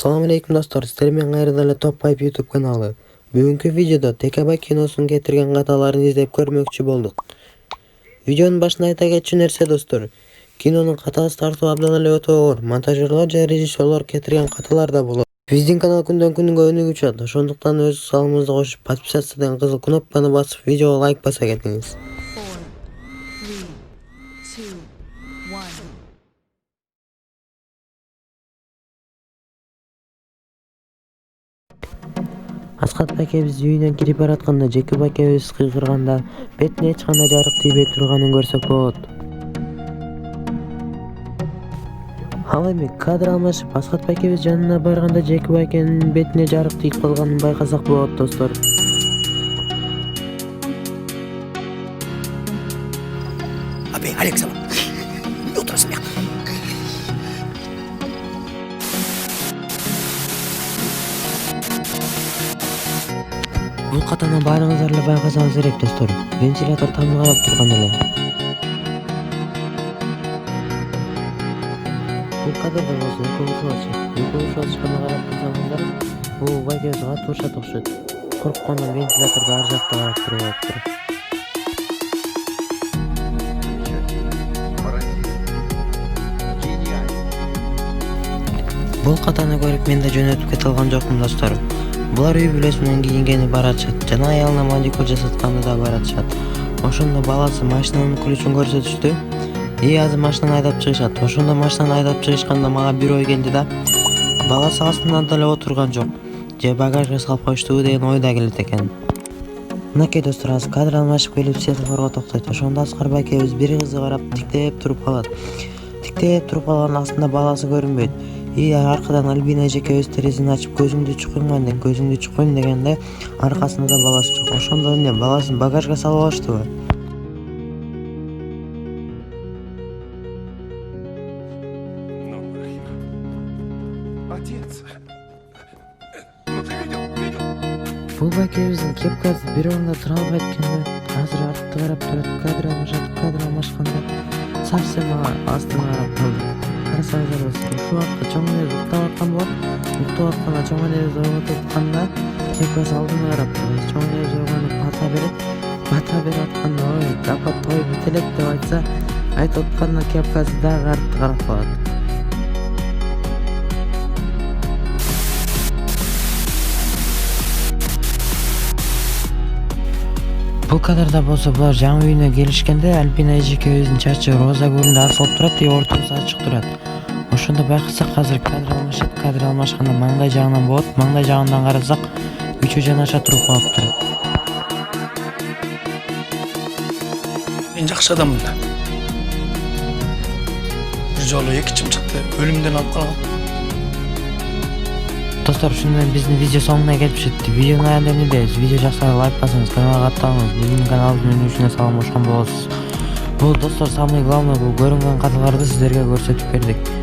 Assalamu alaikum dostlar, sizlar men кайрадан эле Top Pipe YouTube каналы. Бүгүнкү видеодо Текебай киносун кетирген каталарын издеп көрмөкчү болдук. Видеонун башында айта кетчү нерсе достор, кинонун катасы тартуу абдан эле өтө оор, монтажерлор же режиссерлор кетирген каталар да болот. Биздин канал күндөн күнгө өнүгүп жатат, ошондуктан өз салымыңызды кошуп, подписаться деген кызыл кнопканы басып, видеого лайк баса кетиңиз. Аскат байкебиз үйүнөн кирип баратканда Жеке байкебиз кыйкырганда бетине эч кандай жарык тийбей турганын көрсөк болот. Ал эми кадр алмашып Аскат байкебиз жанына барганда Жеке байкенин бетине жарык тийип калганын байкасак болот достор. Abi Alexa bak. Ne oturasın ya? Бул катаны баарыңыздар эле байкасаңыз керек достор. Вентилятор тамга карап турган эле. Бул кадрда болсо экөө чыкканына карап турсаңыздар, бул байкебиз катуу урушат окшойт. Корккондон вентиляторду ар жакта карап туруп алыптыр. Бул катаны көрүп мен да жөнөтүп кете алган жокмун достор. Булар үй бүлөсү менен кийингени баратышат жана аялына маникюр жасатканды да баратышат. Ошондо баласы машинанын ключун көрсөтүштү. Азыр машинаны айдап чыгышат. Ошондо машинаны айдап чыгышканда мага бир ой келди да. Баласы астынан деле отурган жок. Же багажга салып коюшту деген ой да келет экен. Мынакей достор, азыр кадр алмашып келип светофорго токтойт. Ошондо Аскар байкебиз бир кызды карап тиктеп туруп калат. Тиктеп туруп калган астында баласы көрүнбөйт. Аркадан Альбина эжекебиз терезени ачып көзүңдү чукуйм дегенде аркасында да баласы жок. Ошондо эмне баласын багажга салып алыштыбы? Отец. Ну ты видел? Бул байкебиздин кепкасы бир орунда тура албайт экенде. Азыр артты карап турат, кадр алмашканда совсем астына карап калды. Карасаңыздар достор, ушул убакытта чоң энебиз уктап аткан болот. Уктап атканда чоң энебиз ойготуп атканда кепкасы алдына карап турат. Чоң энебиз ойгонуп бата берип атканда ой, апат той бите элек деп айтса, айтып атканда кепкасы дагы артты карап калат. Бул кадрда болсо булар жаңы үйүнө келишкенде Альбина эжекебиздин чачы роза гүлүндөй асылып турат, ортосу ачык турат. Ошондо байкасак азыр кадр алмашканда маңдай жагынан болот, маңдай жагынан карасак үчөө жанаша туруп калыптыр. Мен жакшы адаммын да. Бир жолу эки чымчыкты өлүмдөн алып калгам. Достор, ушуну менен биздин видео соңуна келип жетти. Видеонун аягында эмне дейбиз? Видео жакса лайк басыңыз, каналга катталыңыз, биздин каналыбыздын өнүгүшүнө салым кошкон болосуз. Бул достор самый главный, бул көрүнгөн каталарды сиздерге көрсөтүп бердик.